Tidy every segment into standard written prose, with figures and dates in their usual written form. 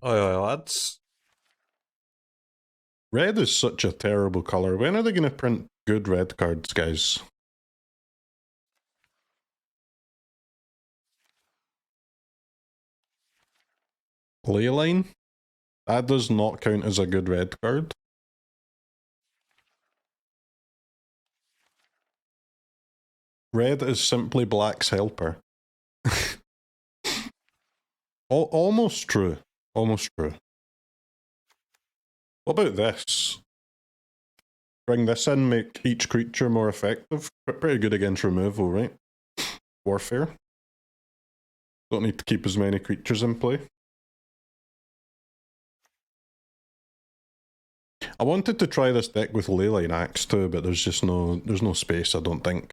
Oi, lads. Red is such a terrible colour. When are they going to print good red cards, guys? Leyline? That does not count as a good red card. Red is simply black's helper. Almost true. Almost true. What about this? Bring this in, make each creature more effective. Pretty good against removal, right? Warfare. Don't need to keep as many creatures in play. I wanted to try this deck with Leyline Axe too, but there's no space, I don't think.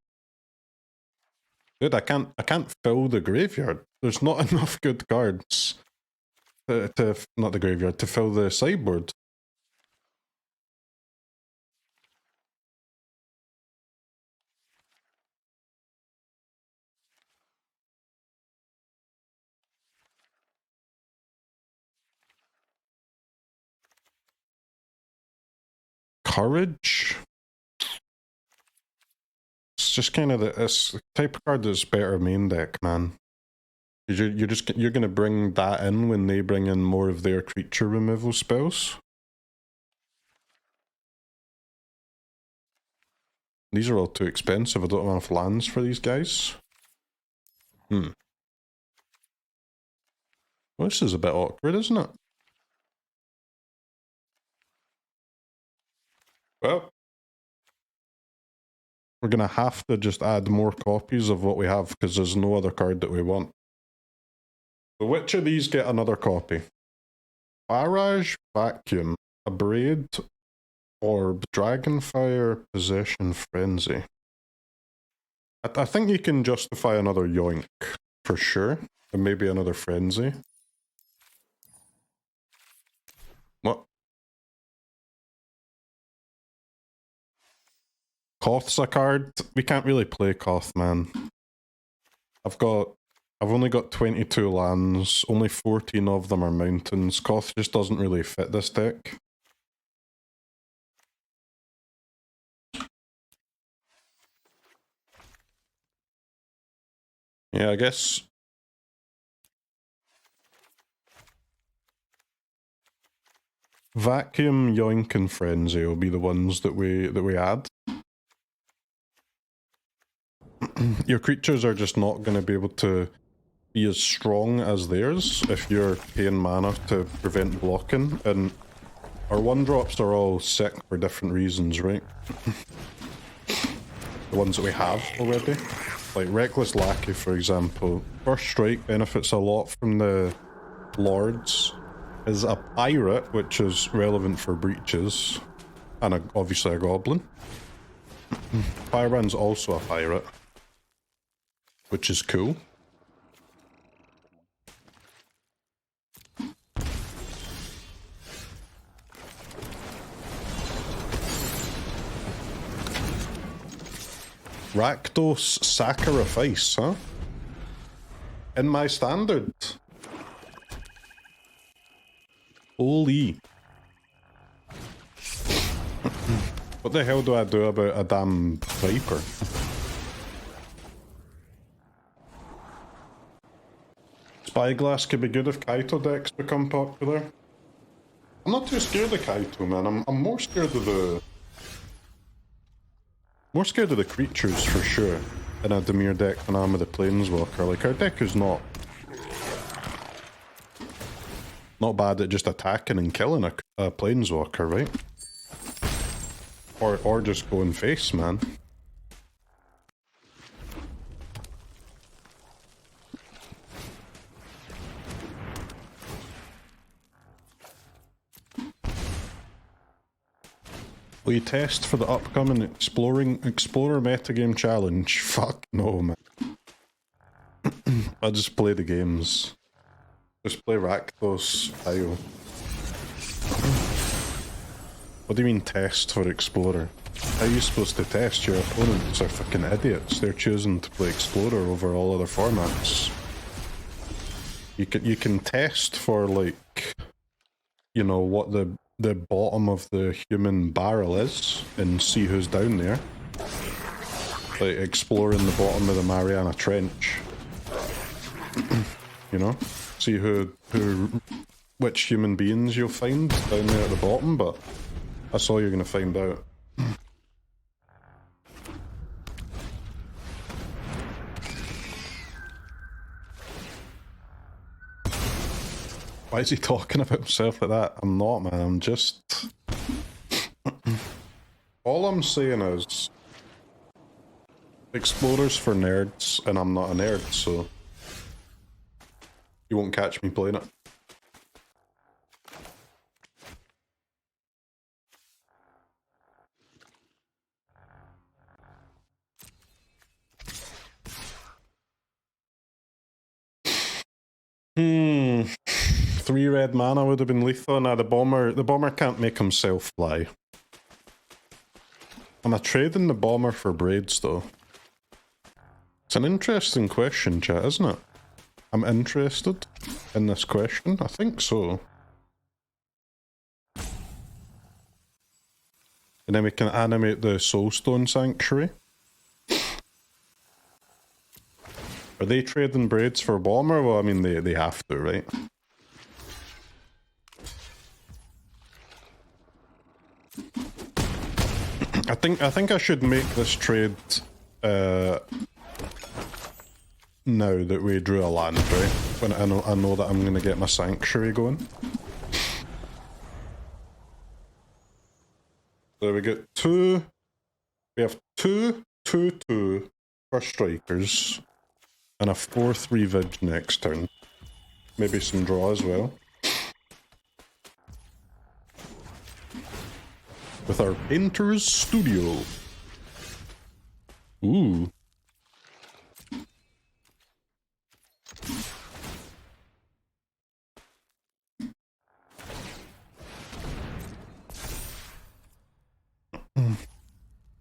Dude, I can't fill the graveyard. There's not enough good cards to not the graveyard, to fill the sideboard. Courage? It's just kind of the type of card that's better main deck, man. You're gonna bring that in when they bring in more of their creature removal spells. These are all too expensive. I don't have enough lands for these guys. Well, this is a bit awkward, isn't it? Well, we're gonna have to just add more copies of what we have because there's no other card that we want. So which of these get another copy? Barrage, Vacuum, Abrade, Orb, Dragonfire, Possession, Frenzy. I think you can justify another Yoink, for sure. And maybe another Frenzy. What? Koth's a card. We can't really play Koth, man. I've only got 22 lands, only 14 of them are mountains. Koth just doesn't really fit this deck. Yeah, I guess Vacuum, Yoink, and Frenzy will be the ones that we add. Your creatures are just not going to be able to be as strong as theirs if you're paying mana to prevent blocking, and our 1-drops are all sick for different reasons, right? The ones that we have already. Like Reckless Lackey, for example. First Strike benefits a lot from the Lords. Is a pirate, which is relevant for Breeches, and obviously a Goblin. Firebrand's also a pirate, which is cool. Rakdos Sacrifice, huh? In my standard. Holy. What the hell do I do about a damn Viper? Spyglass could be good if Kaito decks become popular. I'm not too scared of Kaito, man. I'm more scared of the... More scared of the creatures, for sure, in a Dimir deck than I am with the Planeswalker. Like, our deck is not bad at just attacking and killing a Planeswalker, right? Or just going face, man. Will you test for the upcoming Explorer metagame challenge? Fuck no, man. I'll just play the games. Just play Rakdos style. What do you mean test for Explorer? How are you supposed to test? Your opponents are fucking idiots. They're choosing to play Explorer over all other formats. You can test for, like, you know, what the bottom of the human barrel is and see who's down there. Like exploring the bottom of the Mariana Trench. You know? See which human beings you'll find down there at the bottom, but that's all you're gonna find out. Why is he talking about himself like that? I'm not, man. I'm just... All I'm saying is... Explorer's for nerds, and I'm not a nerd, so... You won't catch me playing it. Hmm... 3 red mana would have been lethal. Now the bomber can't make himself fly. Am I trading the bomber for braids though? It's an interesting question, chat, isn't it? I'm interested in this question. I think so. And then we can animate the Soulstone Sanctuary. Are they trading braids for bomber? Well, I mean, they have to, right? I think I should make this trade now that we drew a land, right? When I know that I'm gonna get my sanctuary going. So we get we have 2/2/2 for strikers and a 4/3 vig next turn. Maybe some draw as well. With our Painter's Studio. Ooh.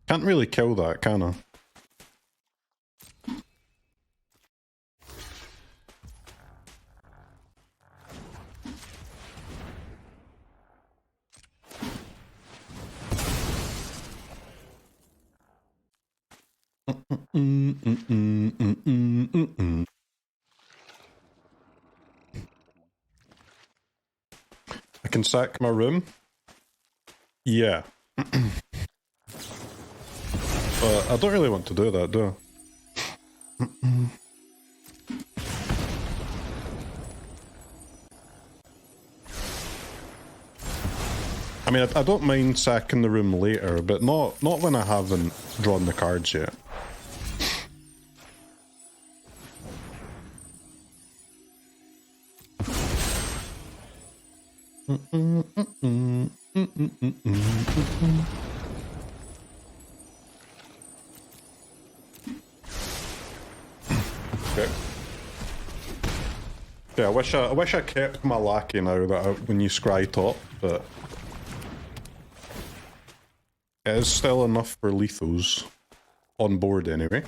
Can't really kill that, can I? I can sack my room? Yeah. But I don't really want to do that, do I? I mean, I don't mind sacking the room later, but not when I haven't drawn the cards yet. Okay. Yeah, I wish I kept my Lackey now that when you scry top, but it is still enough for lethals on board anyway.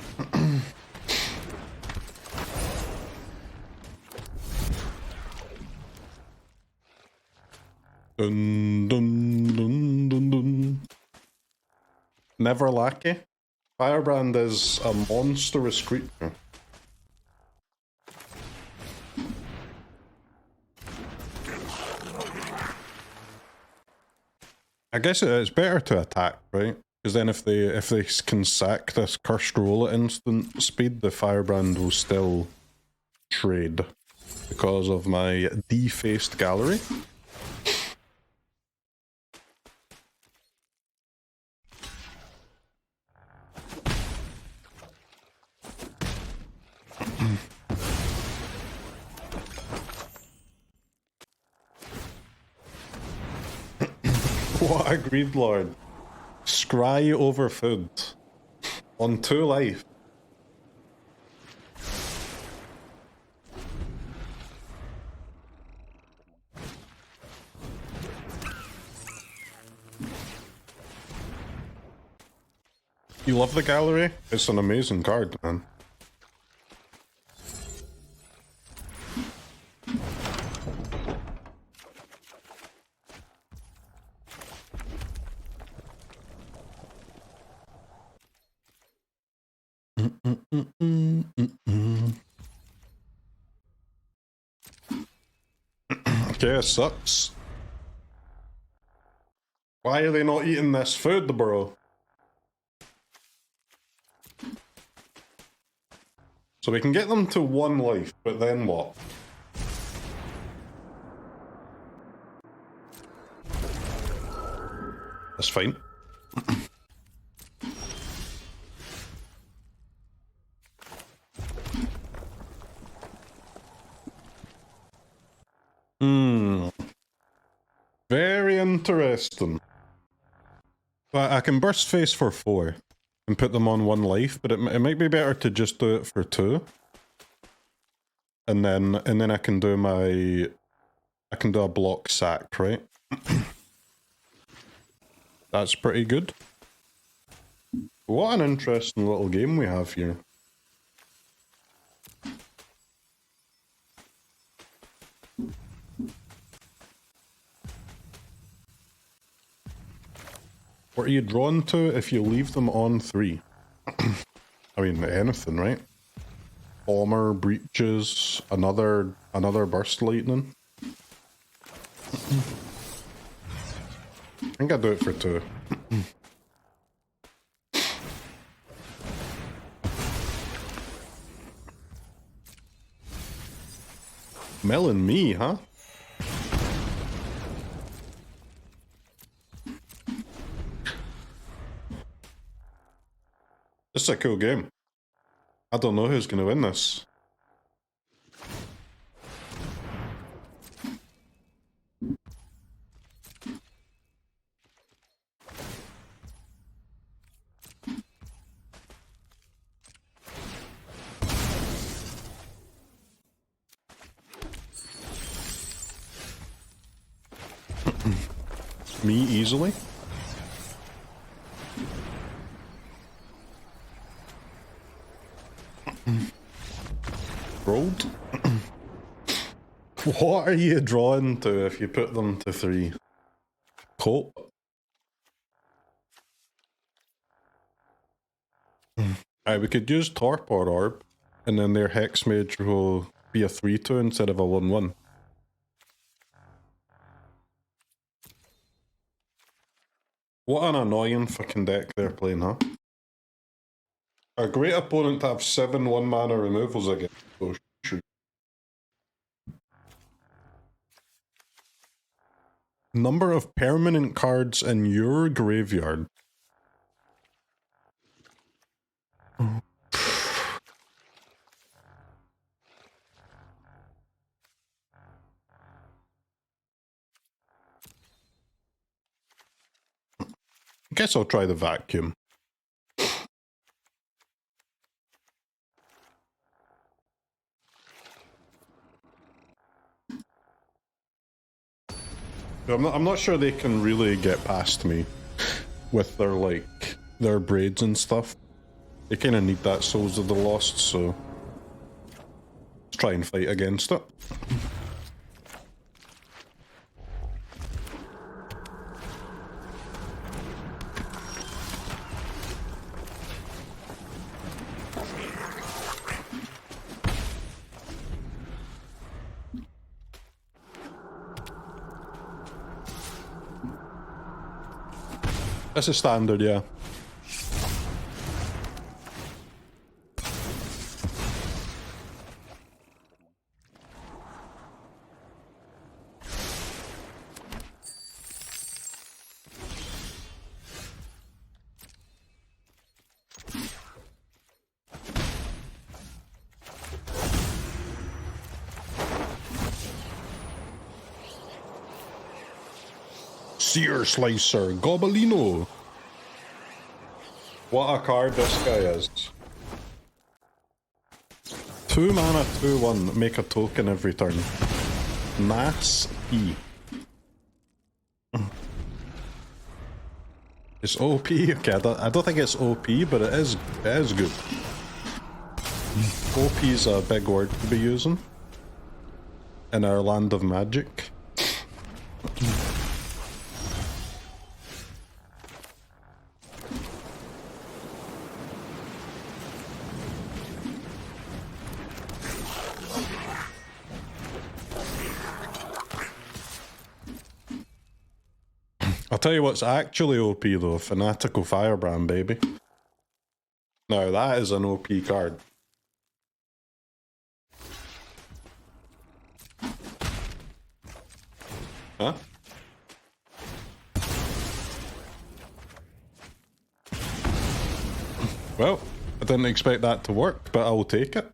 Dun, dun, dun, dun, dun. Never Lackey. Firebrand is a monstrous creature. I guess it's better to attack, right? Because then if they can sack this cursed roll at instant speed, the Firebrand will still trade because of my defaced gallery. What a greed lord. Scry over food. On 2 life. You love the gallery? It's an amazing card, man. Okay, it sucks. Why are they not eating this food, bro? So we can get them to 1 life, but then what? That's fine. Very interesting. But I can burst face for 4 and put them on 1 life, but it might be better to just do it for 2. And then I can do a block sack, right? That's pretty good. What an interesting little game we have here. What are you drawn to if you leave them on 3? I mean, anything, right? Bomber, Breeches, another Burst Lightning. I think I'll do it for 2. Melon me, huh? This is a cool game. I don't know who's going to win this. Me easily. Rolled. What are you drawing to if you put them to 3? Cope. Alright, we could use Torpor Orb, and then their Hex Mage will be a 3-2 instead of a 1-1. What an annoying fucking deck they're playing, huh? A great opponent to have 7 1-mana removals against. Oh, shoot. Number of permanent cards in your graveyard. Guess I'll try the vacuum. I'm not sure they can really get past me with their braids and stuff. They kind of need that Souls of the Lost, so let's try and fight against it. This is standard, yeah. Searslicer Goblin. What a card this guy is. 2 mana, 2-1, make a token every turn. Nasty. It's OP, okay, I don't think it's OP, but it is good. OP is a big word to be using in our land of magic. I'll tell you what's actually OP though, Fanatical Firebrand, baby. Now that is an OP card. Huh? Well, I didn't expect that to work, but I'll take it.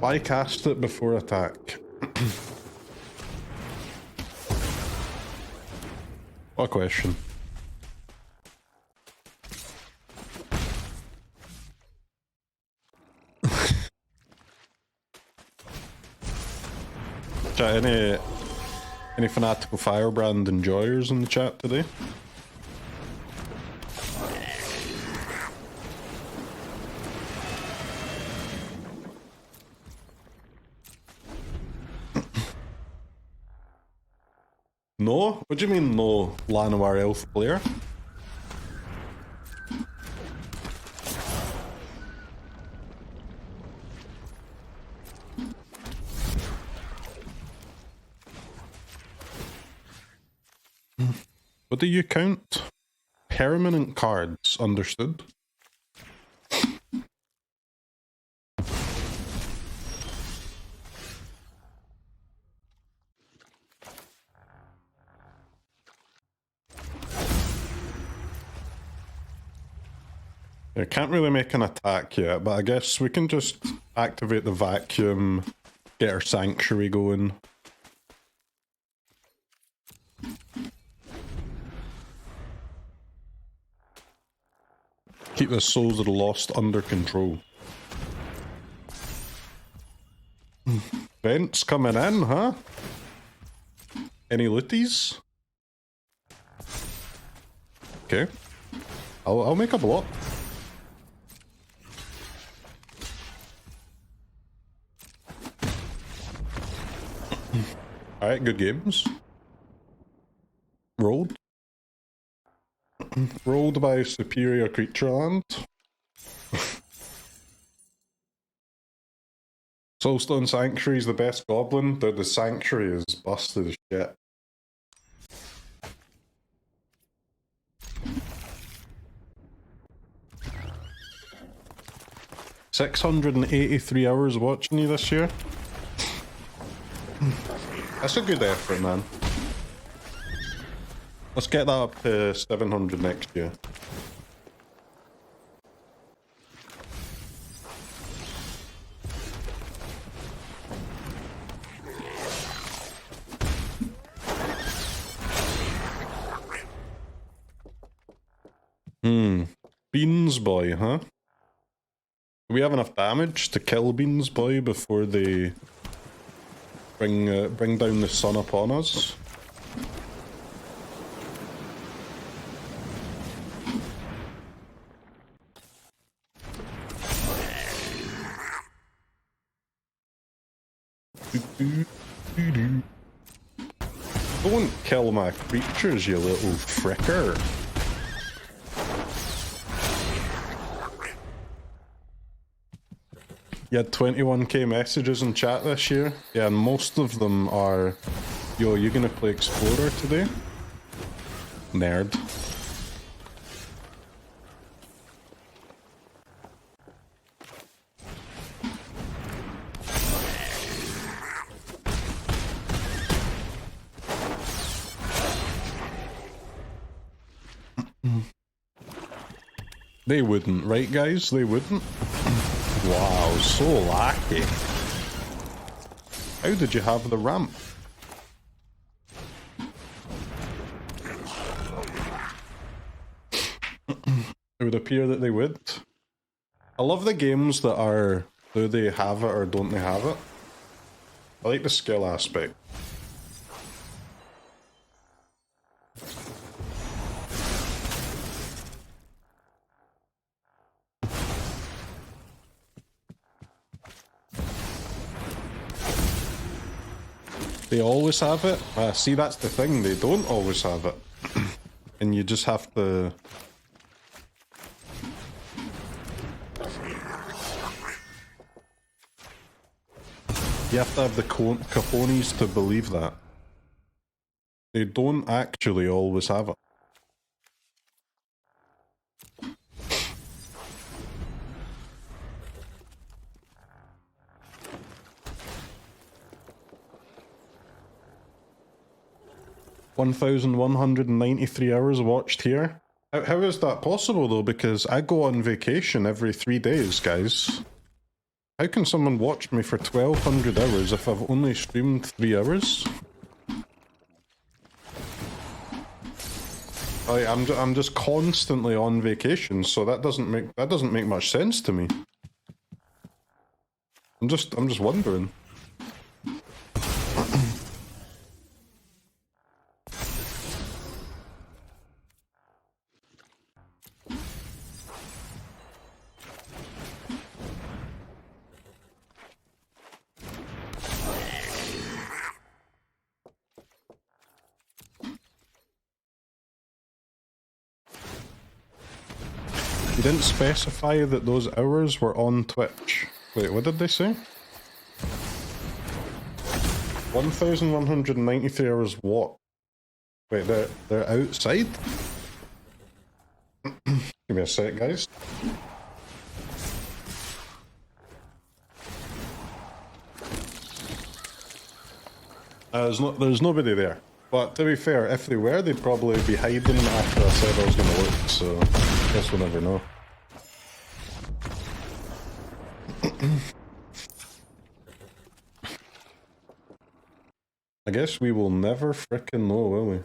Why cast it before attack? What a question. Chat, any Fanatical Firebrand enjoyers in the chat today? No? What do you mean no, Llanowar elf player? What do you count? Permanent cards, understood? I can't really make an attack yet, but I guess we can just activate the vacuum, get our sanctuary going. Keep the Souls of the Lost under control. Vents coming in, huh? Any looties? Okay. I'll make a block. Alright, good games. Rolled. Rolled by superior creature land. Soulstone Sanctuary is the best goblin. The Sanctuary is busted as shit. $683 hours watching you this year. That's a good effort, man. Let's get that up to 700 next year. Beans Boy, huh? Do we have enough damage to kill Beans Boy before they bring down the sun upon us? Don't kill my creatures, you little fricker. You had 21k messages in chat this year? Yeah, and most of them are, yo, you gonna play Explorer today? Nerd. They wouldn't, right guys? They wouldn't? Wow, so lucky. How did you have the ramp? It would appear that they would. I love the games that are, do they have it or don't they have it? I like the skill aspect. They always have it? See, that's the thing, they don't always have it. And you just have to... You have to have the cojones to believe that. They don't actually always have it. $1,193 hours watched here. How is that possible though? Because I go on vacation every 3 days, guys. How can someone watch me for 1,200 hours if I've only streamed 3 hours? I'm just constantly on vacation, so that doesn't make much sense to me. I'm just wondering. You didn't specify that those hours were on Twitch. Wait, what did they say? 1,193 hours what? Wait, they're outside? Give me a sec, guys. There's nobody there. But to be fair, if they were, they'd probably be hiding after I said I was going to look, so I guess we'll never know. I guess we will never frickin' know, will we?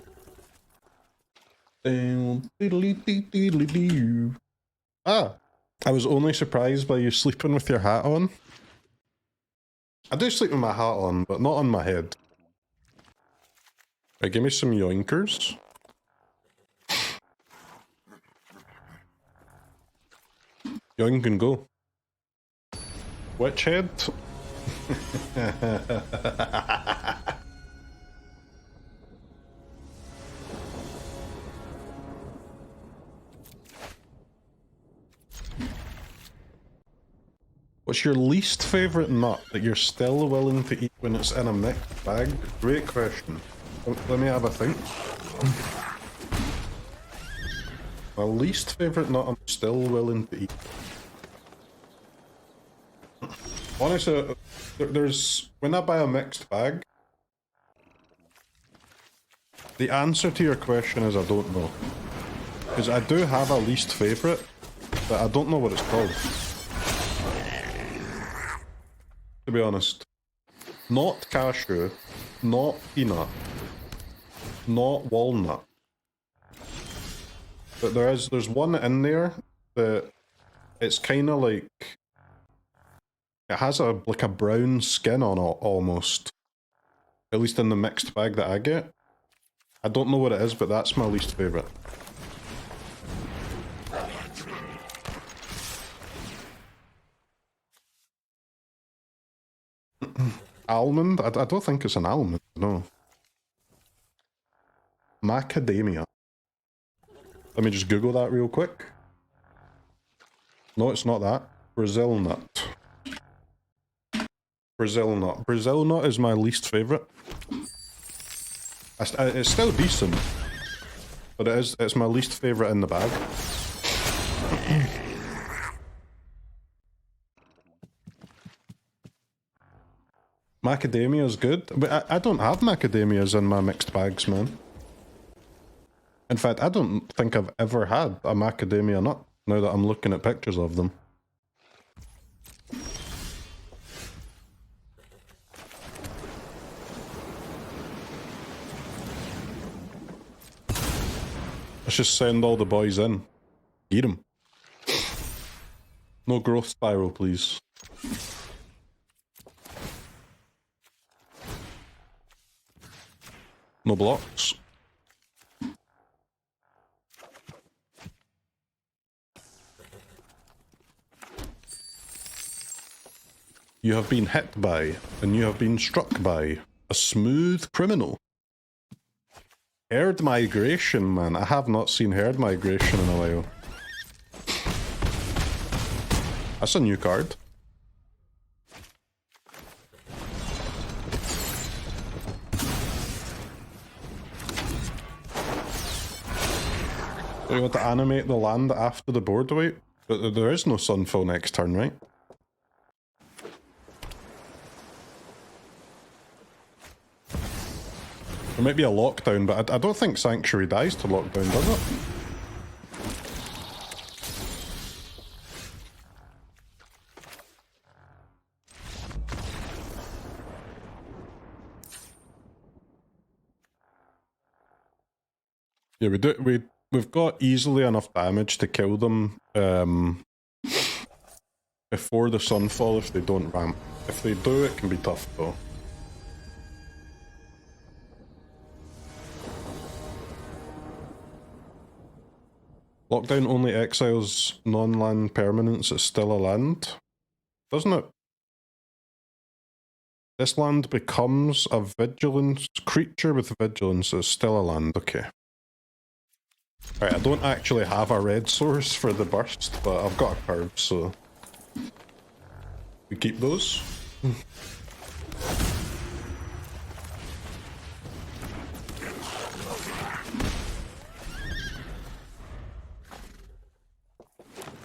Ah! I was only surprised by you sleeping with your hat on. I do sleep with my hat on, but not on my head. Right, give me some yoinkers. Yoink and go. Witch head? What's your least favourite nut that you're still willing to eat when it's in a mixed bag? Great question. Let me have a think. My least favourite nut I'm still willing to eat. Honestly, when I buy a mixed bag, the answer to your question is I don't know. Because I do have a least favourite, but I don't know what it's called. To be honest. Not cashew, not peanut, not walnut. But there's one in there that it's kind of like, it has like a brown skin on it almost. At least in the mixed bag that I get. I don't know what it is, but that's my least favourite. Almond? I don't think it's an almond, no. Macadamia. Let me just Google that real quick. No, it's not that. Brazil nut. Brazil nut. Brazil nut is my least favourite. It's still decent, but it's my least favourite in the bag. Macadamia is good, but I don't have macadamias in my mixed bags, man. In fact, I don't think I've ever had a macadamia nut, now that I'm looking at pictures of them. Let's just send all the boys in. Eat them. No growth spiral, please. No blocks. You have been hit by, and you have been struck by, a smooth criminal. Herd migration, man. I have not seen herd migration in a while. That's a new card. We want to animate the land after the board wipe, but there is no Sunfall next turn, right? There might be a lockdown, but I don't think Sanctuary dies to lockdown, does it? Yeah, we've got easily enough damage to kill them before the Sunfall if they don't ramp. If they do, it can be tough though. Lockdown only exiles non-land permanents. It's still a land, doesn't it? This land becomes a vigilance creature with vigilance. It's still a land, okay. Alright, I don't actually have a red source for the burst, but I've got a curve, so we keep those.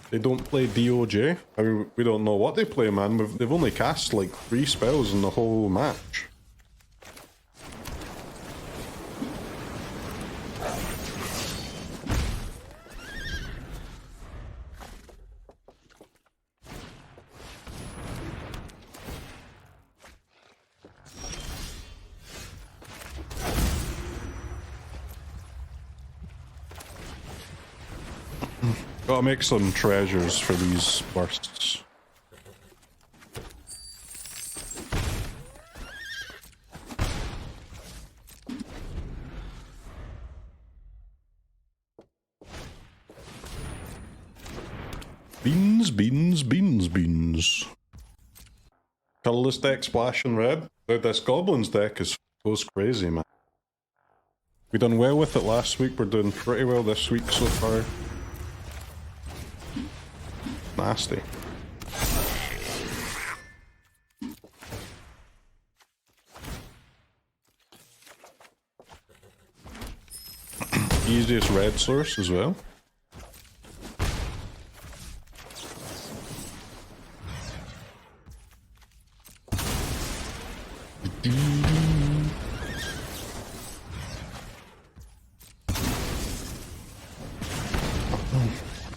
They don't play DOJ? I mean, we don't know what they play, man. They've only cast like 3 spells in the whole match. Gotta make some treasures for these bursts. Beans, beans, beans, beans. Colorless deck splashing red. This Goblins deck goes crazy, man. We done well with it last week, we're doing pretty well this week so far. Nasty. Easiest red source as well.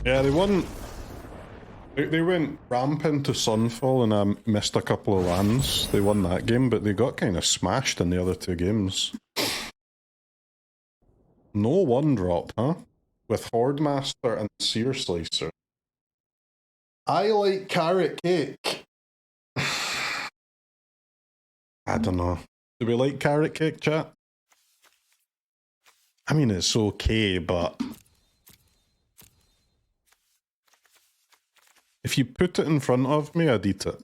Yeah, they went rampant to Sunfall and I missed a couple of lands. They won that game, but they got kind of smashed in the other 2 games. No 1-drop, huh? With Hordemaster and Searslicer. I like Carrot Cake. I don't know. Do we like Carrot Cake, chat? I mean, it's okay, but if you put it in front of me, I'd eat it.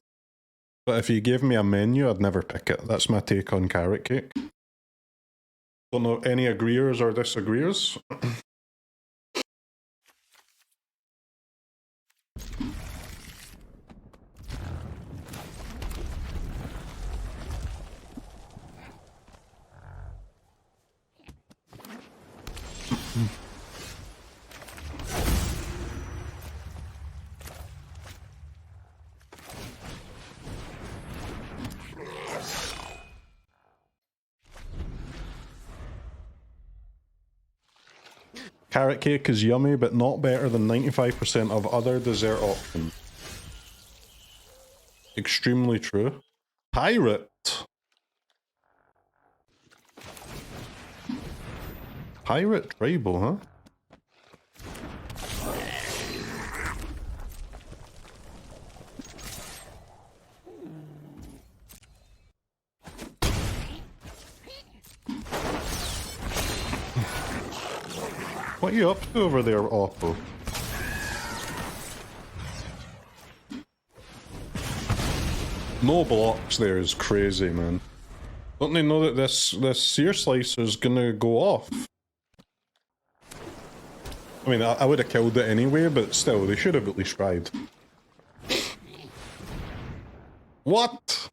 But if you gave me a menu, I'd never pick it. That's my take on Carrot Cake. Don't know any agreeers or disagreeers. Carrot cake is yummy, but not better than 95% of other dessert options. Extremely true. Pirate. Pirate tribal, huh? What are you up to over there, Oppo? No blocks there is crazy, man. Don't they know that this Searslicer is gonna go off? I mean, I would have killed it anyway, but still, they should have at least tried. What?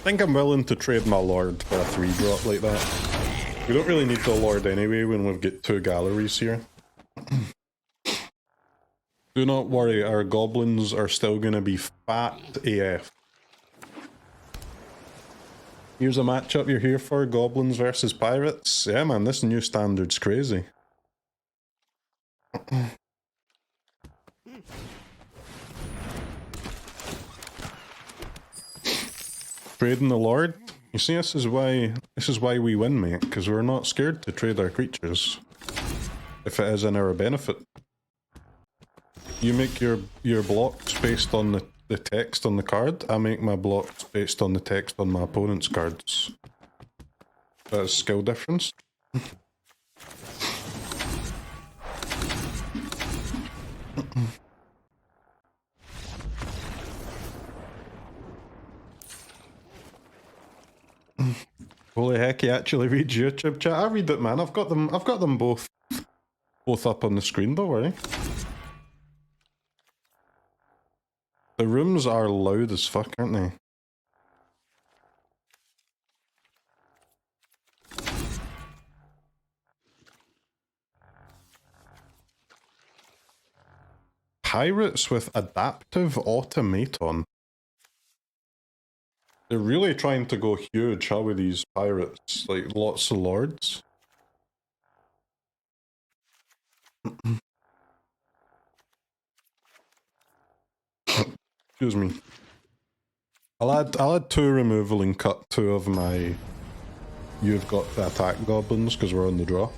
think I'm willing to trade my Lord for a 3-drop like that. We don't really need the Lord anyway when we've got 2 galleries here. Do not worry, our goblins are still going to be fat AF. Here's a matchup you're here for, goblins versus pirates. Yeah man, this new standard's crazy. Trading the Lord? You see, this is why we win, mate, because we're not scared to trade our creatures. If it is in our benefit. You make your blocks based on the text on the card, I make my blocks based on the text on my opponent's cards. That's skill difference. Holy heck, he actually reads YouTube chat. I read it, man. I've got them both up on the screen, don't worry. The rooms are loud as fuck, aren't they? Pirates with adaptive automaton. They're really trying to go huge, how with these pirates? Like, lots of lords. Excuse me. I'll add 2 removal and cut 2 of my... You've got the attack goblins, because we're on the draw.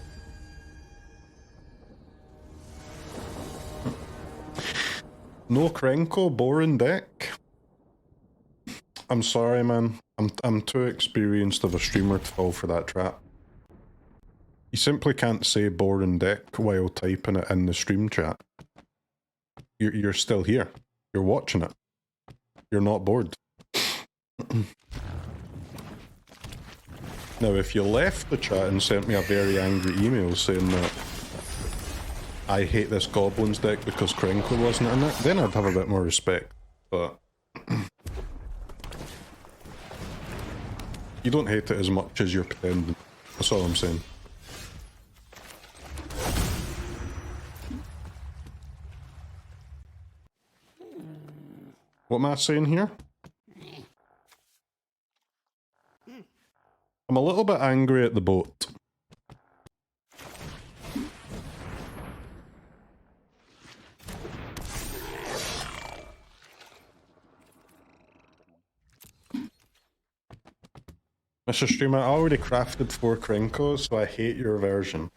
No Krenko, boring deck. I'm sorry, man. I'm too experienced of a streamer to fall for that trap. You simply can't say boring deck while typing it in the stream chat. You're still here. You're watching it. You're not bored. Now, if you left the chat and sent me a very angry email saying that I hate this Goblins deck because Krenko wasn't in it, then I'd have a bit more respect. But you don't hate it as much as you're pretending. That's all I'm saying. What am I saying here? I'm a little bit angry at the boat. Mr. Streamer, I already crafted 4 Krenkos, so I hate your version.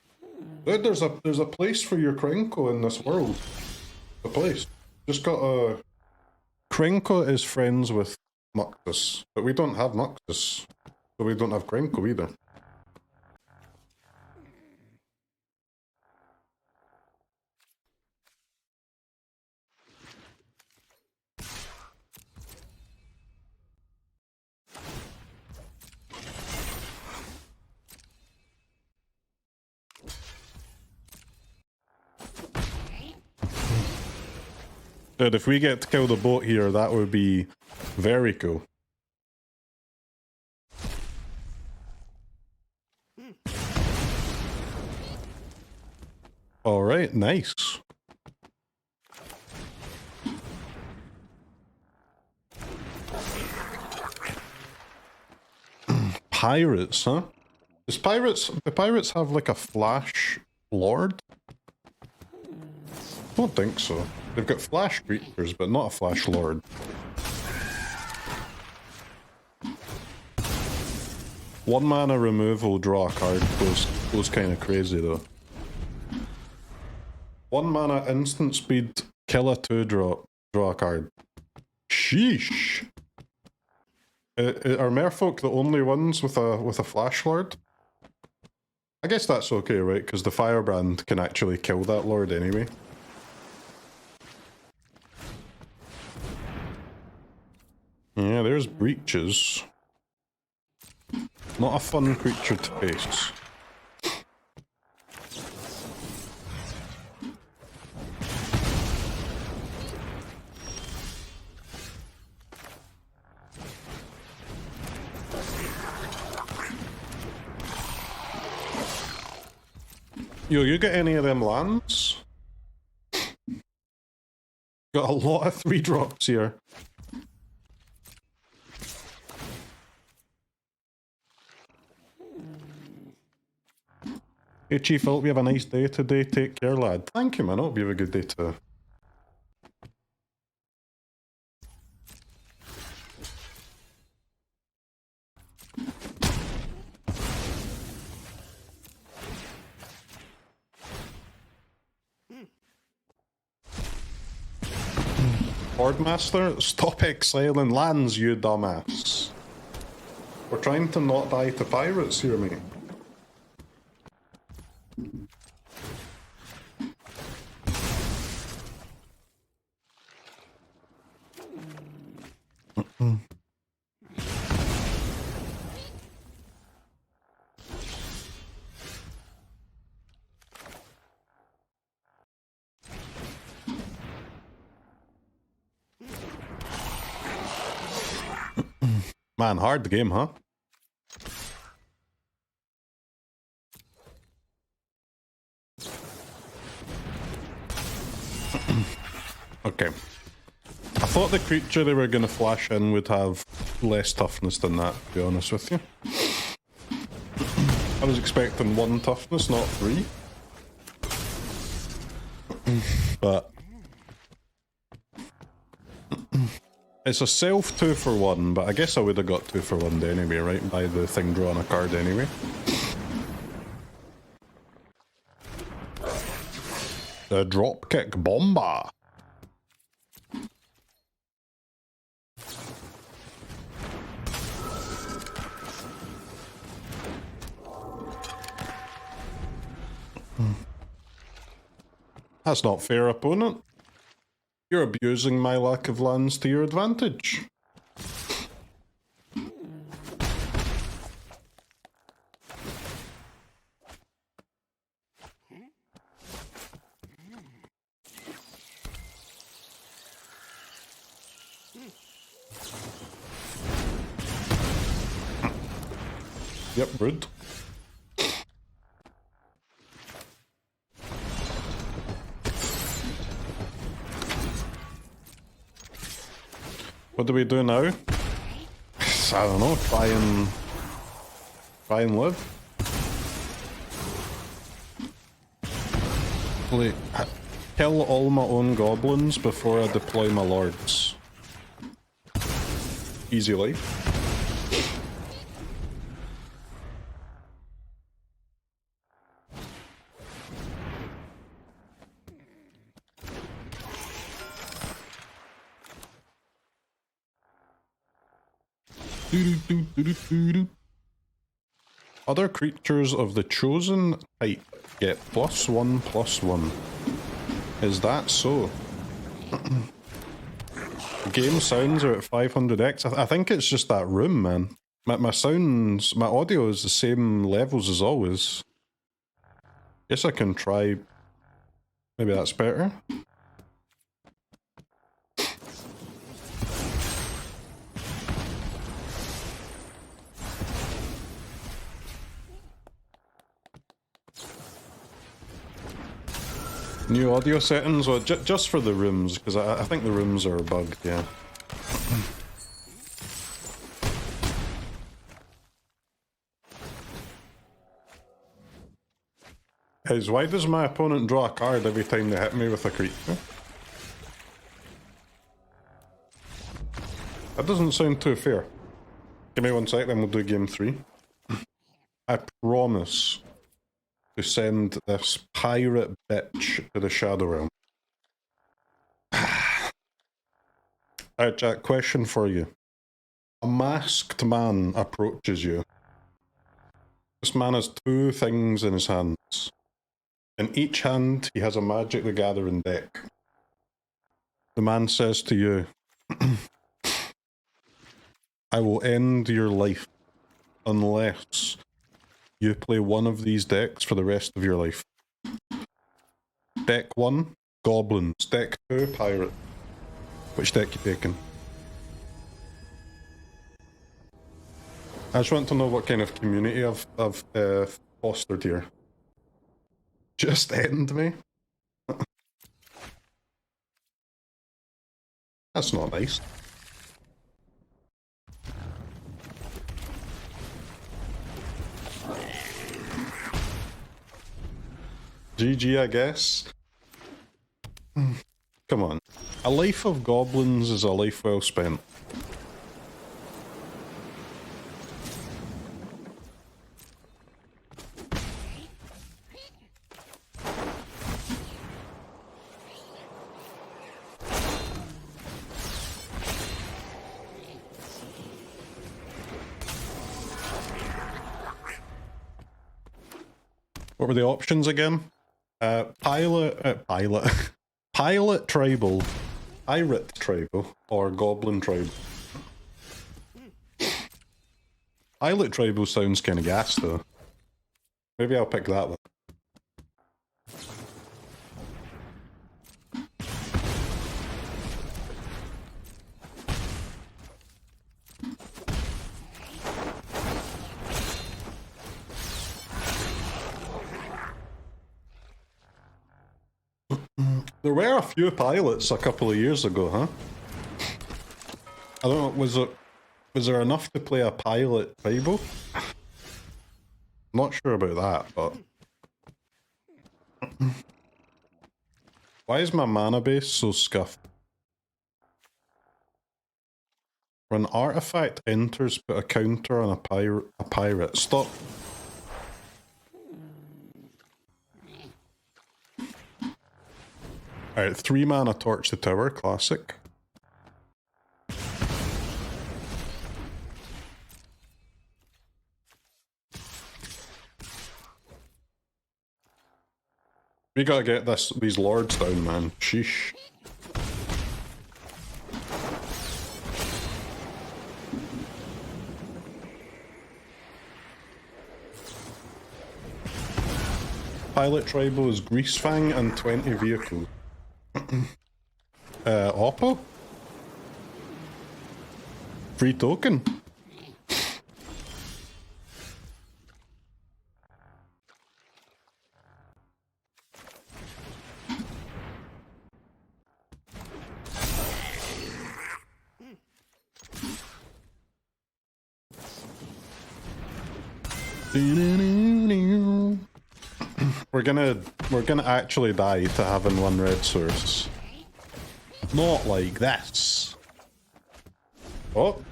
Dude, there's a place for your Krenko in this world. A place. Just got a... Krenko is friends with Muxus, but we don't have Muxus, so we don't have Krenko either. Dude, if we get to kill the boat here, that would be very cool. Alright, nice. Pirates, huh? Does the pirates have like a flash lord? I don't think so. They've got flash creatures, but not a flash lord. One mana removal, draw a card goes kind of crazy though. 1 mana instant speed, kill a 2-drop, draw a card. Sheesh. Are merfolk the only ones with a flash lord? I guess that's okay, right? Because the Firebrand can actually kill that lord anyway. Yeah, there's Breeches. Not a fun creature to face. Yo, you get any of them lands? Got a lot of 3-drops here. Hey Chief, I hope you have a nice day today. Take care, lad. Thank you, man. I hope you have a good day too. Hordemaster, stop exiling lands, you dumbass. We're trying to not die to pirates here, mate. Man, hard game, huh? Okay. I thought the creature they were going to flash in would have less toughness than that, to be honest with you. I was expecting 1 toughness, not 3. But it's a self 2 for 1, but I guess I would have got 2 for 1 anyway, right? By the thing drawing a card anyway. The Dropkick Bomber. That's not fair, opponent. You're abusing my lack of lands to your advantage. Yep, rude. What do we do now? I don't know, try and live. Like, kill all my own goblins before I deploy my lords. Easy life. Other creatures of the chosen type get +1/+1. Is that so? Game sounds are at 500x. I think it's just that room, man. My sounds, my audio is the same levels as always. Guess I can try. Maybe that's better. New audio settings, or just for the rooms, because I think the rooms are bugged, yeah. Guys, why does my opponent draw a card every time they hit me with a creature? That doesn't sound too fair. Give me 1 sec, then we'll do game 3. I promise to send this pirate bitch to the Shadow Realm. Alright, Jack, question for you. A masked man approaches you. This man has 2 things in his hands. In each hand, he has a Magic the Gathering deck. The man says to you, I will end your life unless you play one of these decks for the rest of your life. Deck 1, Goblins. Deck 2, Pirate. Which deck you taking? I just want to know what kind of community I've fostered here. Just end me. That's not nice. GG, I guess. Come on. A life of goblins is a life well spent. What were the options again? Pilot Tribal, Pirate Tribal, or Goblin Tribal. Pilot Tribal sounds kind of gas though. Maybe I'll pick that one. There were a few pilots a couple of years ago, huh? I don't know, was there enough to play a pilot tribal? Not sure about that, but... Why is my mana base so scuffed? When an artifact enters, put a counter on a pirate. Stop. Alright, 3 mana Torch the Tower, classic. We gotta get these lords down, man. Sheesh. Pilot Tribal is Greasefang and 20 vehicles. Oppo? Free token? We're gonna actually die to having one red source. Not like this. Oh.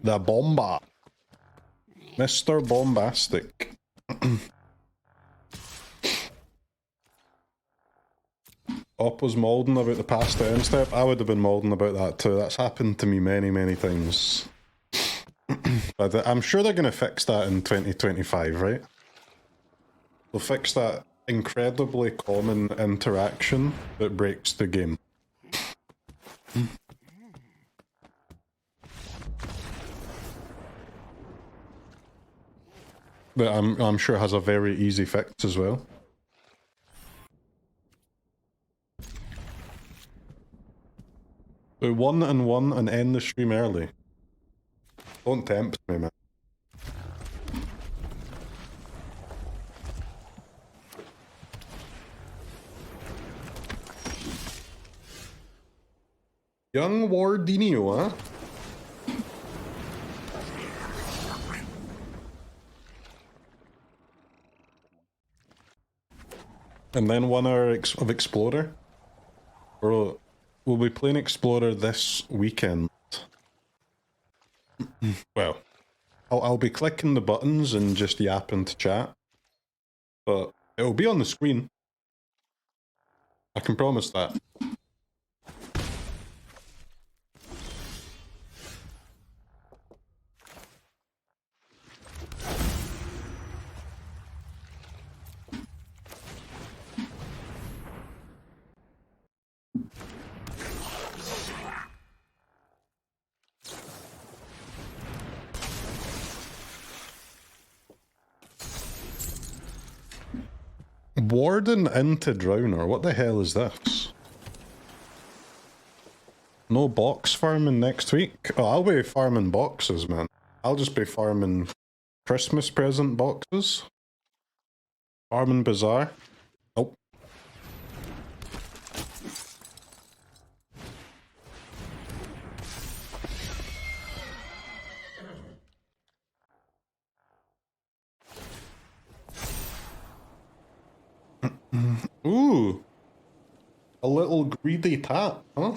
The Bomber. Mr. Bombastic. Op was mauling about the past end step. I would have been mauling about that too. That's happened to me many, many times. But I'm sure they're going to fix that in 2025, right? They'll fix that incredibly common interaction that breaks the game. That I'm sure has a very easy fix as well. So 1-1 and end the stream early. Don't tempt me, man. Young Wardinio, huh? And then 1 hour of Explorer. We'll be playing Explorer this weekend. Well, I'll be clicking the buttons and just yapping to chat. But it'll be on the screen. I can promise that. Warden into Drowner, what the hell is this? No box farming next week? Oh, I'll be farming boxes, man. I'll just be farming Christmas present boxes. Armin Bazaar. Oh. Ooh. A little greedy tap, huh?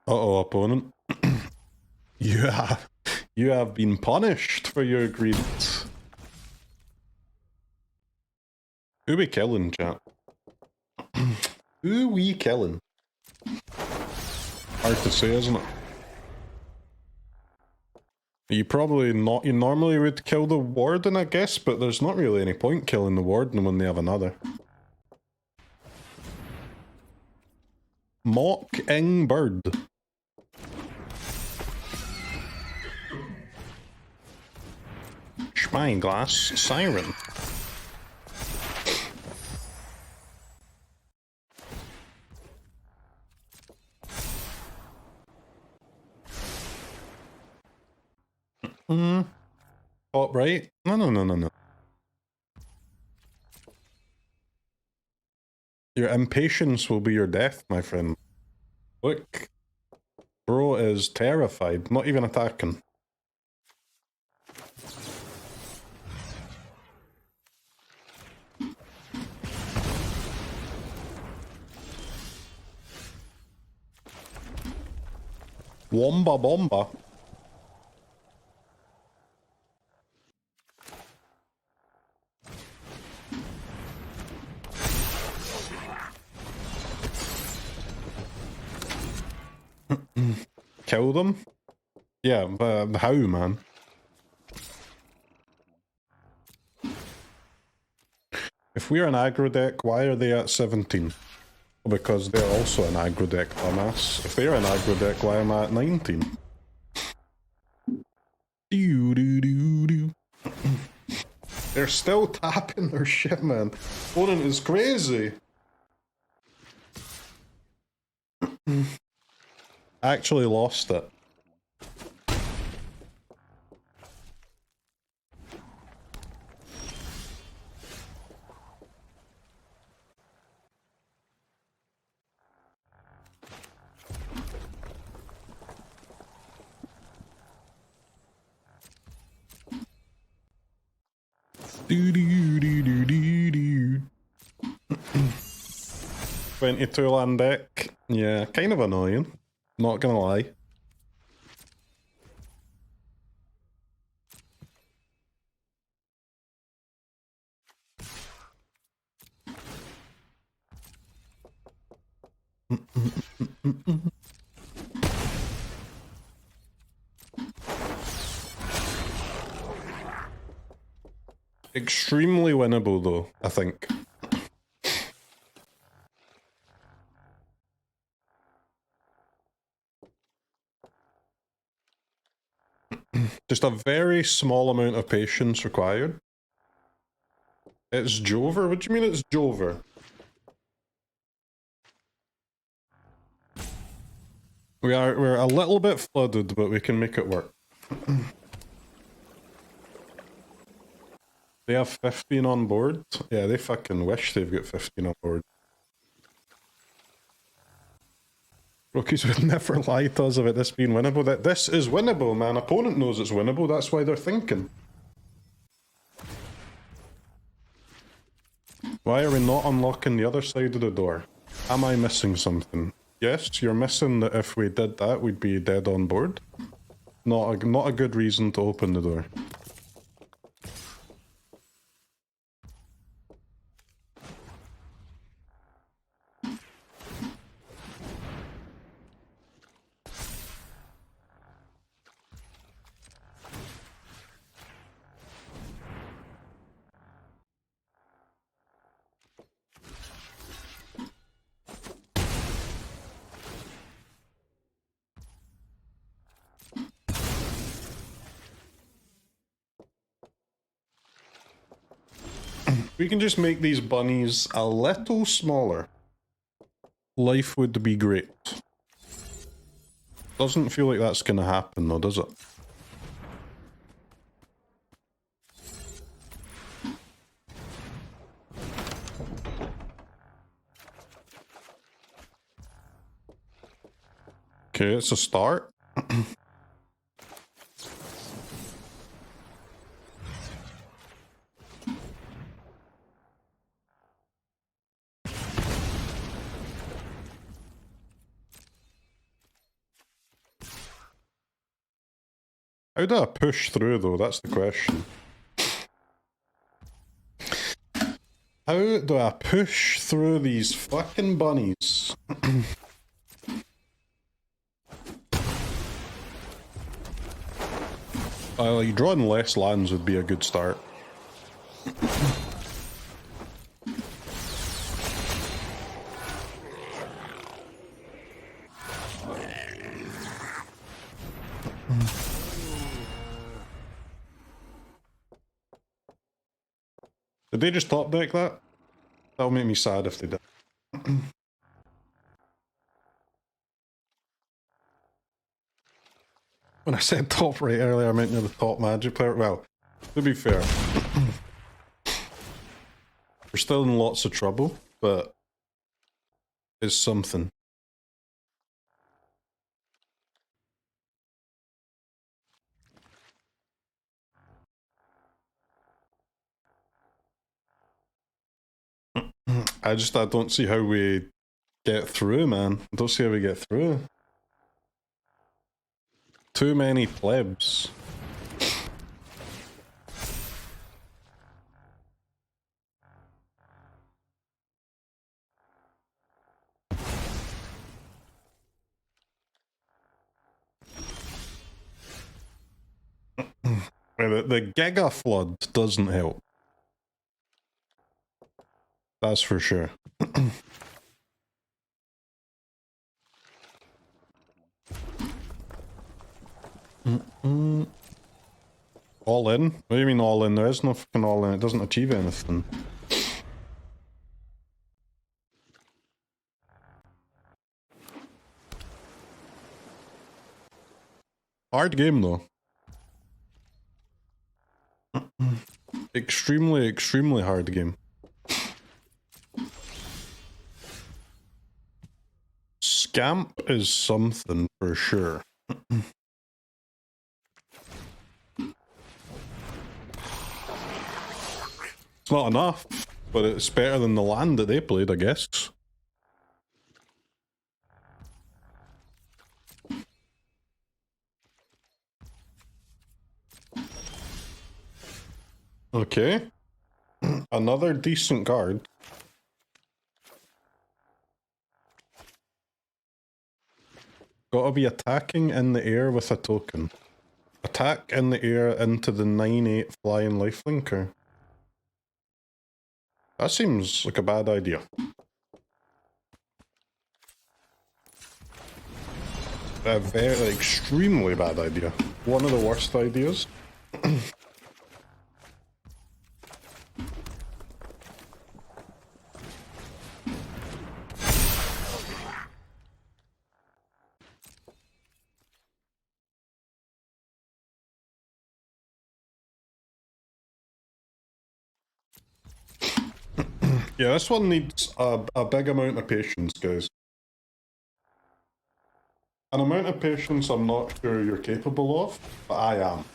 Uh-oh, opponent. You have been punished for your greed. Who we killing, chat? Who we killing? Hard to say, isn't it? You normally would kill the warden, I guess, but there's not really any point killing the warden when they have another. Mock-ing bird. Spyglass siren. Top right? No. Your impatience will be your death, my friend. Look. Bro is terrified, not even attacking. Womba bomba. Kill them? Yeah, but how, man? If we're an aggro deck, why are they at 17? Because they're also an aggro deck, dumbass. If they're an aggro deck, why am I at 19? They're still tapping their shit, man. Opponent is crazy. I actually lost it. Do. 22 land deck. Yeah, kind of annoying. Not gonna lie. Extremely winnable though, I think. Just a very small amount of patience required. It's Jover? What do you mean it's Jover? We're a little bit flooded, but we can make it work. They have 15 on board? Yeah, they fucking wish they've got 15 on board. Crokeyz would never lie to us about this being winnable. That this is winnable, man. Opponent knows it's winnable, that's why they're thinking. Why are we not unlocking the other side of the door? Am I missing something? Yes, you're missing that if we did that, we'd be dead on board. Not a good reason to open the door. we can just make these bunnies a little smaller, life would be great. Doesn't feel like that's gonna happen though, does it? Okay, it's a start. How do I push through though? That's the question. How do I push through these fucking bunnies? Like drawing less lands would be a good start. Did they just top deck that? That'll make me sad if they did. When I said top right earlier, I meant you're the top Magic player. Well, to be fair, we're still in lots of trouble, but it's something. I don't see how we get through, man. I don't see how we get through. Too many plebs. The Giga Flood doesn't help. That's for sure. All in? What do you mean all in? There is no fucking all in. It doesn't achieve anything. Hard game though. Extremely, extremely hard game. Scamp is something for sure. It's not enough, but it's better than the land that they played, I guess. Okay. Another decent card. Gotta be attacking in the air with a token. Attack in the air into the 9/8 flying lifelinker. That seems like a bad idea. A very, extremely bad idea. One of the worst ideas. Yeah, this one needs a big amount of patience, guys. An amount of patience I'm not sure you're capable of, but I am.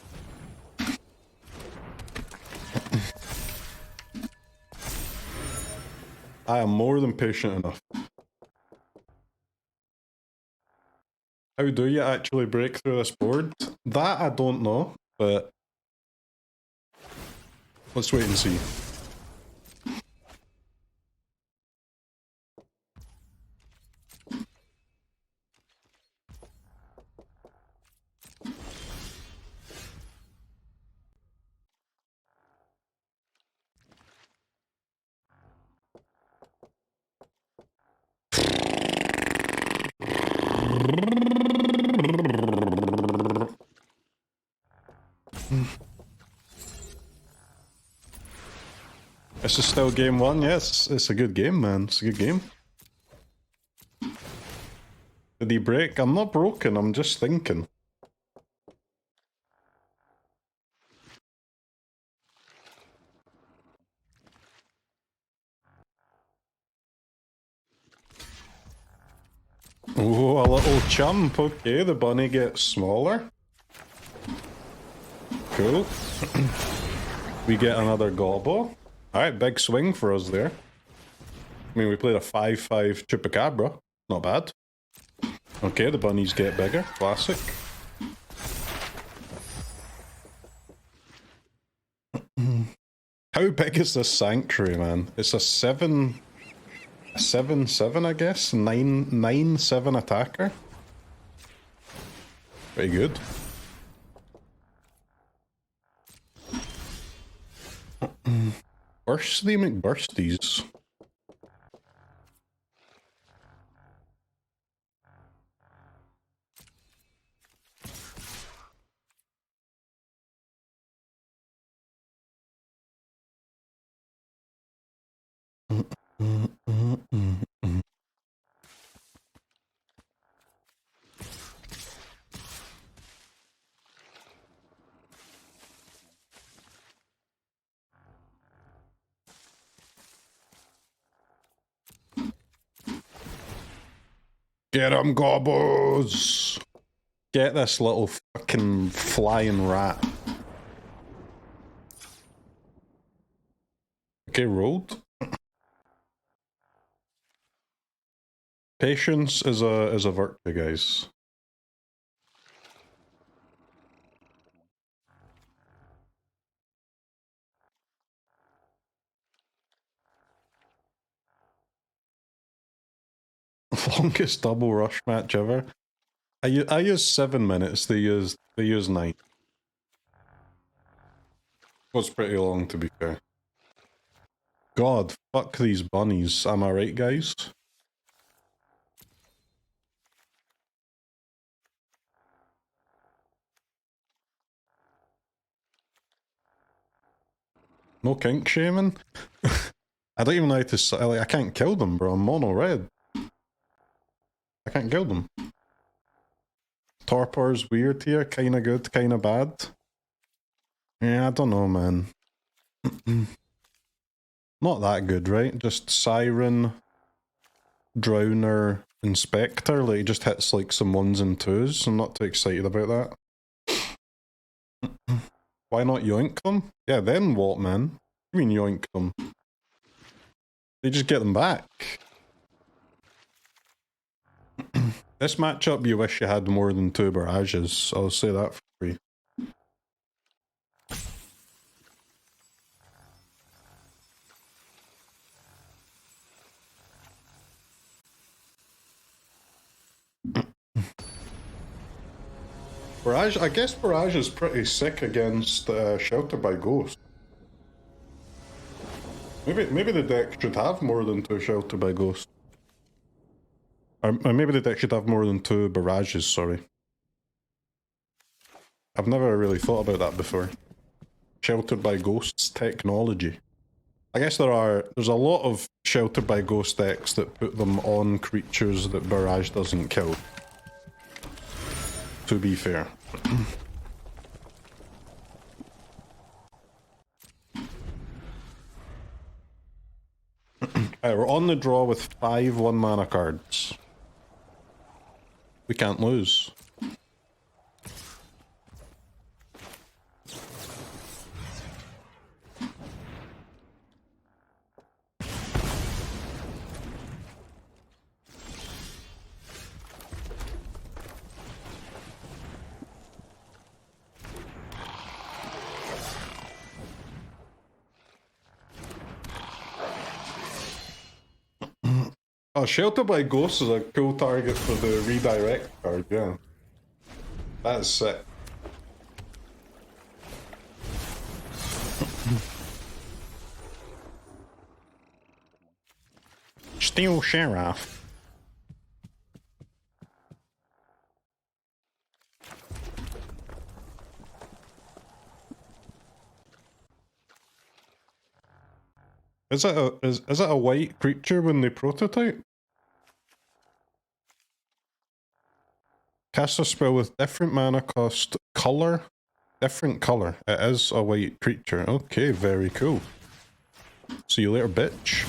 I am more than patient enough. How do you actually break through this board? That I don't know, but let's wait and see. This is still game one. Yes, it's a good game, man. It's a good game. Did he break? I'm not broken, I'm just thinking. Oh, a little chump. Okay, the bunny gets smaller. Cool. We get another gobble. Alright, big swing for us there. I mean, we played a 5-5 Chupacabra. Not bad. Okay, the bunnies get bigger. Classic. How big is this sanctuary, man? It's a 7-7, I guess? 9-7 attacker. Pretty good. Bursty McBursties. Get him, gobbles! Get this little fucking flying rat. Okay, rolled. Patience is a virtue, guys. Longest double rush match ever. I use 7 minutes. They use 9. Was pretty long, to be fair. God, fuck these bunnies. Am I right, guys? No kink shaming? I don't even know how to say, like, I can't kill them, bro. I'm mono red. I can't kill them. Torpor's weird here. Kinda good, kinda bad. Yeah, I don't know, man. Not that good, right? Just Siren, Drowner, Inspector. Like, it just hits like some 1s and 2s. I'm not too excited about that. Why not yoink them? Yeah, then what, man? What do you mean yoink them? They just get them back. This matchup, you wish you had more than 2 barrages. I'll say that for free. Barrage, I guess Barrage is pretty sick against Shelter by Ghost. Maybe the deck should have more than 2 Shelter by Ghost. Or maybe the deck should have more than 2 barrages, sorry. I've never really thought about that before. Sheltered by Ghosts technology. I guess there's a lot of Sheltered by Ghost decks that put them on creatures that Barrage doesn't kill. To be fair. We're on the draw with 5 1-mana cards. We can't lose. Oh, Shelter by Ghost is a cool target for the redirect card, yeah. That is sick. Steel Sheriff. Is it a white creature when they prototype? Cast a spell with different mana cost, color, different color. It is a white creature. Okay, very cool. See you later, bitch.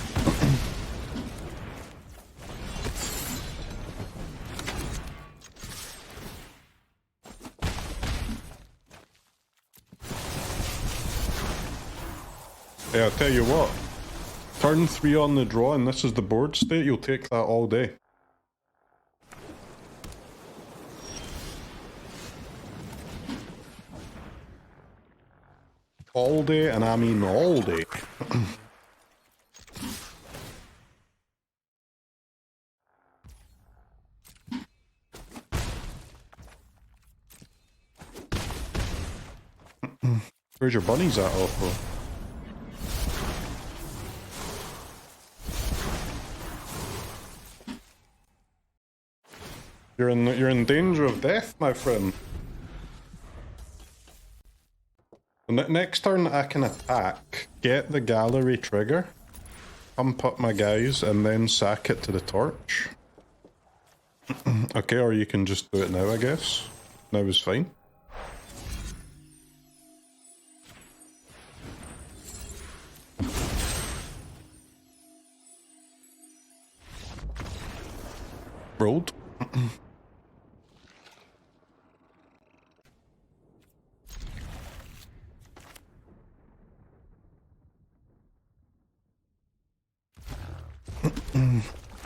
Yeah, I'll tell you what. Turn 3 on the draw, and this is the board state. You'll take that all day. All day, and I mean all day. Where's your bunnies at, Oppo? You're in danger of death, my friend. Next turn I can attack, get the gallery trigger, pump up my guys, and then sack it to the torch. Okay, or you can just do it now, I guess. Now is fine. Rolled.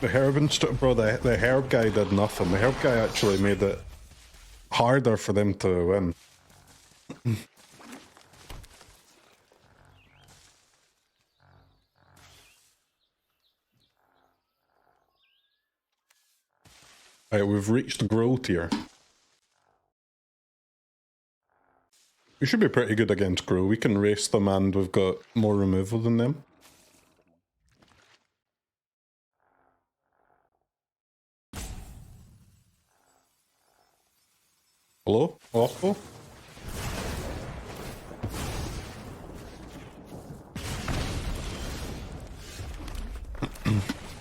The herb bro, the herb guy did nothing. The herb guy actually made it harder for them to win. Right, we've reached grow tier. We should be pretty good against grow. We can race them and we've got more removal than them. Hello? Awful?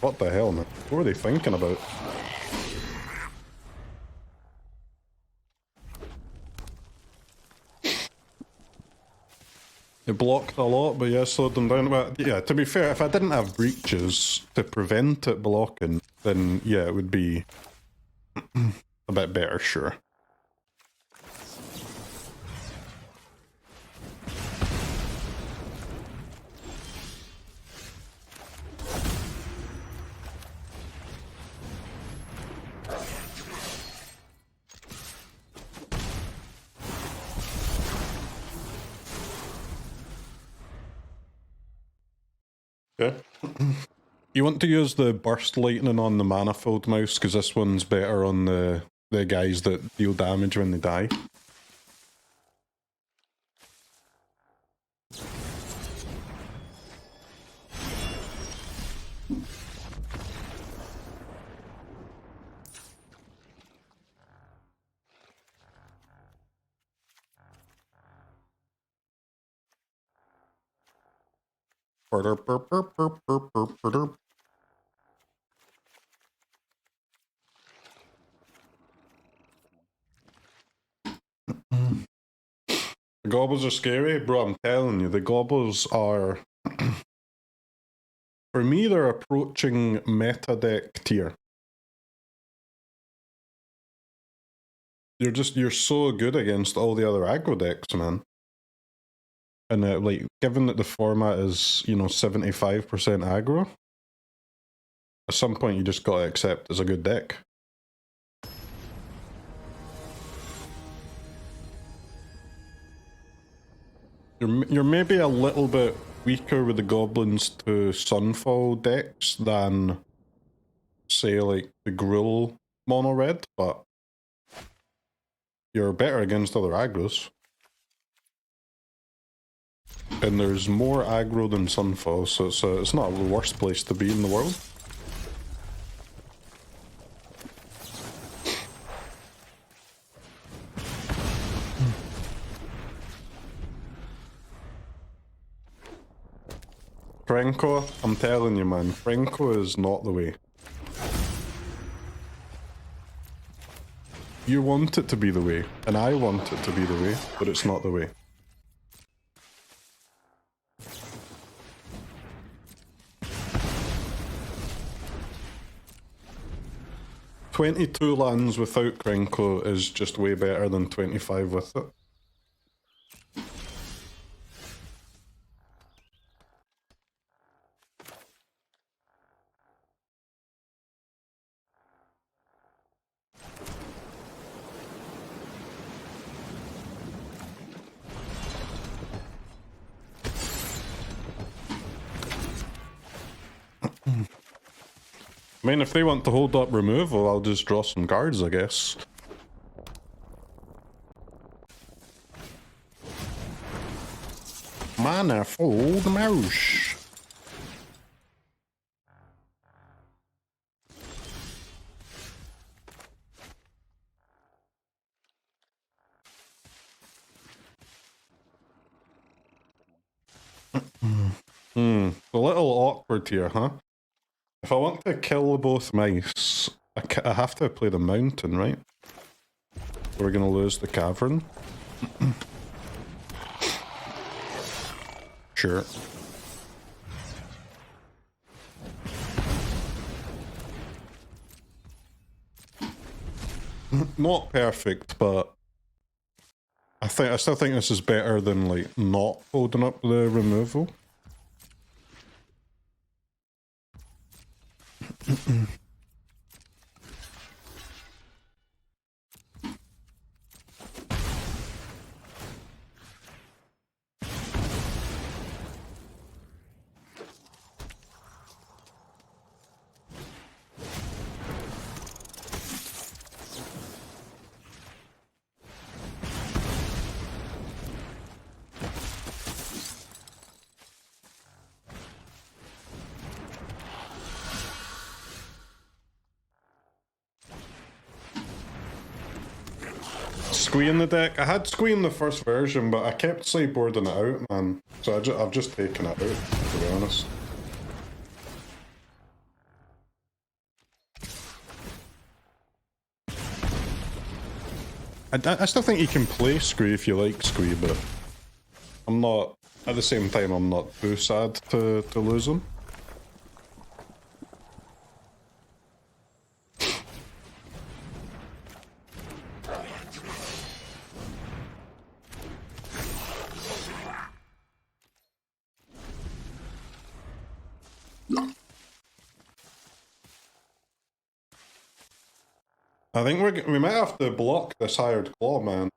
What the hell, man? What are they thinking about? It blocked a lot, but yeah, slowed them down. But yeah, to be fair, if I didn't have breaches to prevent it blocking, then yeah, it would be a bit better, sure. Okay. You want to use the burst lightning on the manifold mouse because this one's better on the guys that deal damage when they die. The goblins are scary, bro. I'm telling you, the goblins are. For me, they're approaching meta deck tier. You're so good against all the other aggro decks, man. And like, given that the format is, you know, 75% aggro, at some point you just gotta accept it's a good deck. You're maybe a little bit weaker with the goblins to Sunfall decks than, say, like the Gruul mono red, but you're better against other aggros. And there's more aggro than Sunfall, so it's not the worst place to be in the world. Krenko, I'm telling you, man, Krenko is not the way. You want it to be the way, and I want it to be the way, but it's not the way. "22 lands without Krenko is just way better than 25 with it. I mean, if they want to hold up removal, I'll just draw some cards, I guess. Manifold Mouse. A little awkward here, huh? If I want to kill both mice, I have to play the mountain, right? We're gonna lose the cavern. Sure. Not perfect, but I still think this is better than like not holding up the removal. Squee in the deck. I had Squee in the first version, but I kept sideboarding it out, man. So I've just taken it out, to be honest. I still think you can play Squee if you like Squee, but I'm not, at the same time, I'm not too sad to lose him. I think we might have to block this Hired Claw, man.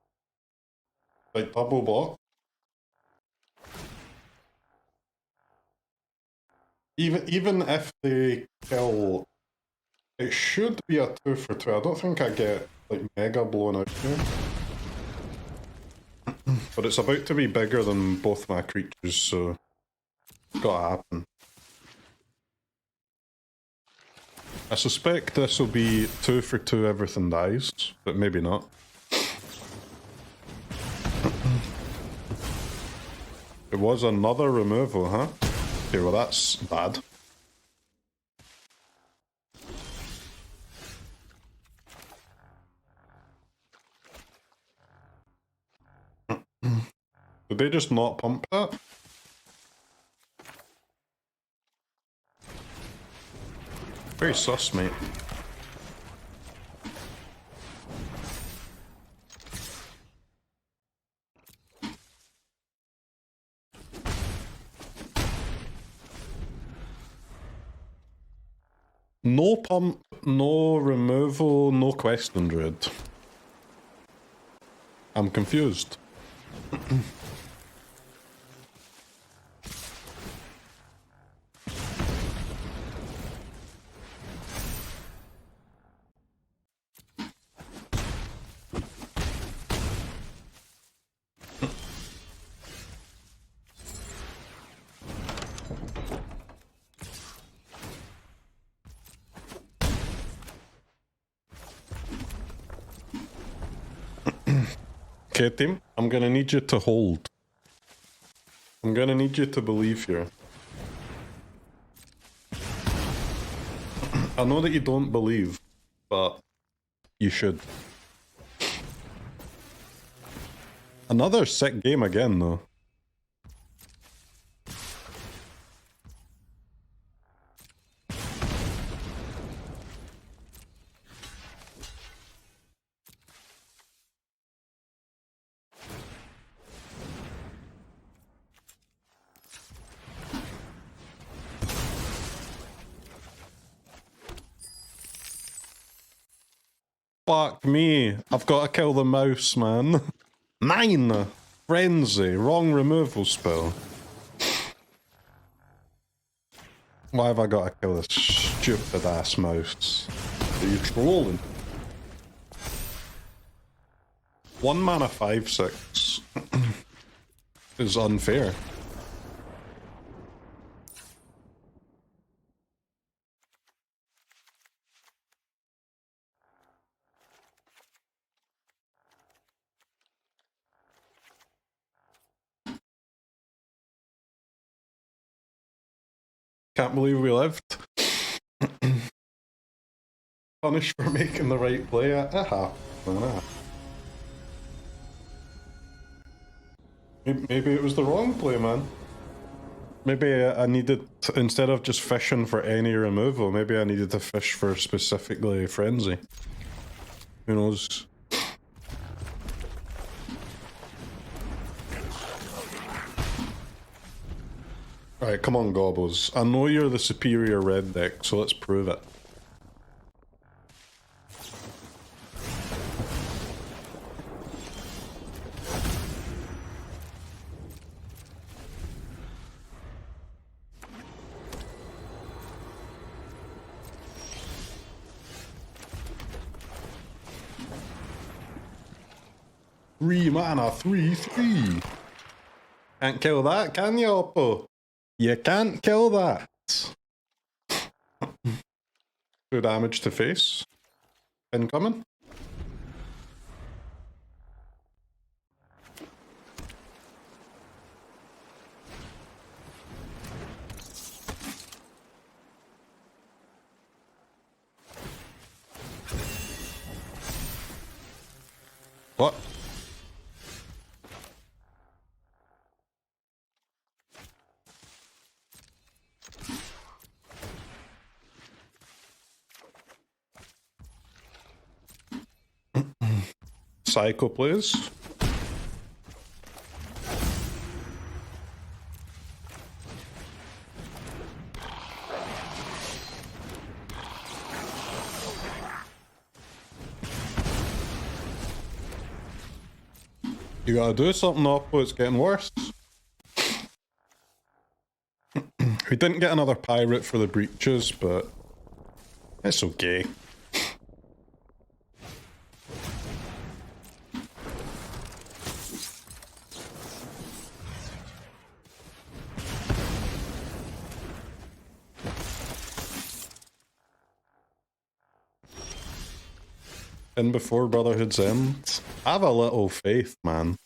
Like, double block. Even if they kill, it should be a 2 for 2. I don't think I get, like, mega blown out here. But it's about to be bigger than both my creatures, so it's gotta happen. I suspect this will be 2 for 2 everything dies, but maybe not. It was another removal, huh? Okay, well that's bad. Did they just not pump that? Very sus, mate. No pump, no removal, no question, Druid. I'm confused. Okay, team, I'm gonna need you to hold. I'm gonna need you to believe here. I know that you don't believe, but you should. Another sick game again, though. Fuck me. I've got to kill the mouse, man. 9! Frenzy. Wrong removal spell. Why have I got to kill this stupid ass mouse? Are you trolling? 1 mana 5/6 is unfair. Can't believe we lived. Punished for making the right play. Maybe it was the wrong play, man. Maybe I needed, instead of just fishing for any removal, maybe I needed to fish for specifically Frenzy. Who knows? Alright, come on, Gobbles. I know you're the superior red deck, so let's prove it. Three mana, 3/3. Can't kill that, can you, Oppo? You can't kill that. 2 damage to face. Incoming. What? Psycho plays. You gotta do something, Oppo, it's getting worse. We didn't get another pirate for the breaches, but it's okay. In before Brotherhood's End. Have a little faith, man.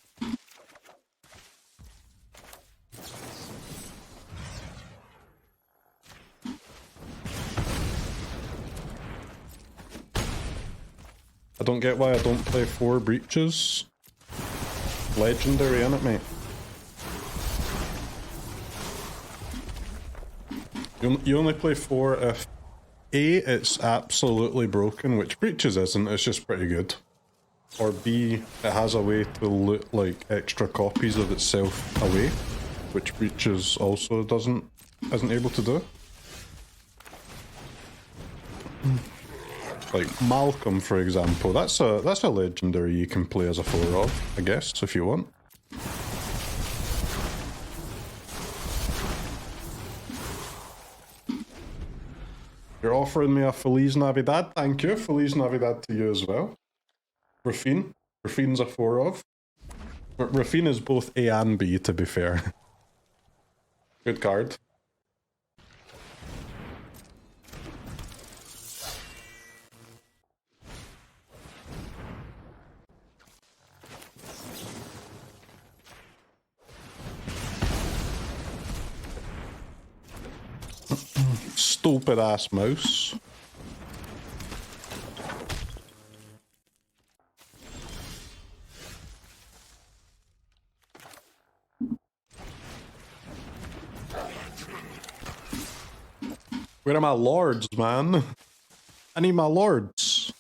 I don't get why I don't play 4 breaches. Legendary, innit, mate? You only play 4 if A, it's absolutely broken, which breaches isn't, it's just pretty good. Or B, it has a way to loot like extra copies of itself away, which breaches also isn't able to do. Like Malcolm, for example, that's a legendary you can play as a 4 of, I guess, if you want. You're offering me a Feliz Navidad, thank you. Feliz Navidad to you as well. Rafine. Rafine's a 4 of. Rafine is both A and B, to be fair. Good card. Stupid ass mouse. Where are my lords, man? I need my lords.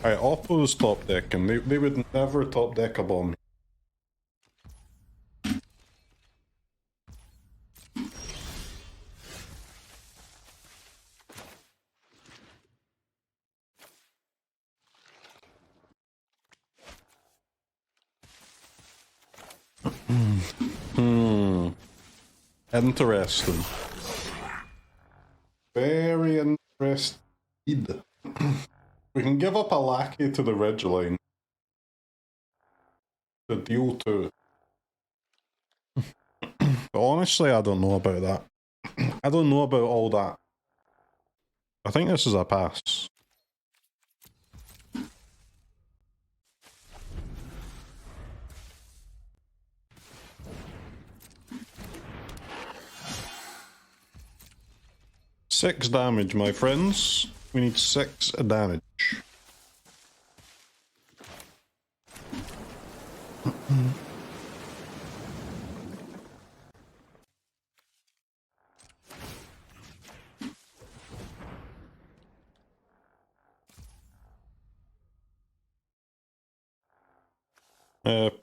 Alright, Oppo's top decking. They would never top deck a bomb. Interesting. Very interesting. We can give up a lackey to the ridge line. The deal too. But honestly, I don't know about that. I don't know about all that. I think this is a pass. Six damage, my friends. We need 6 damage.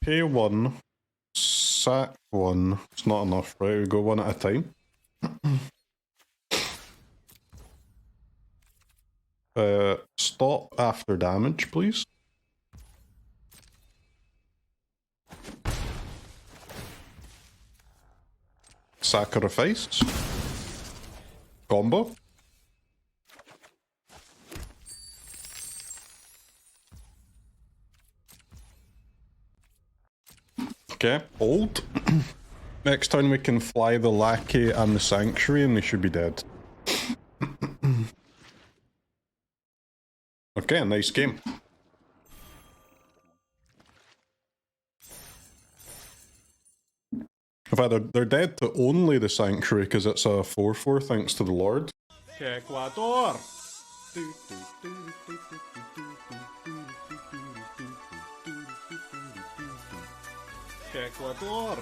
Pay 1, sack 1. It's not enough, right? We go one at a time. Stop after damage, please. Sacrifice. Combo. Okay, hold. Next turn we can fly the Lackey and the Sanctuary and they should be dead. Okay, nice game. In fact, they're dead to only the Sanctuary because it's a 4-4 thanks to the Lord. Ecuador! Ecuador!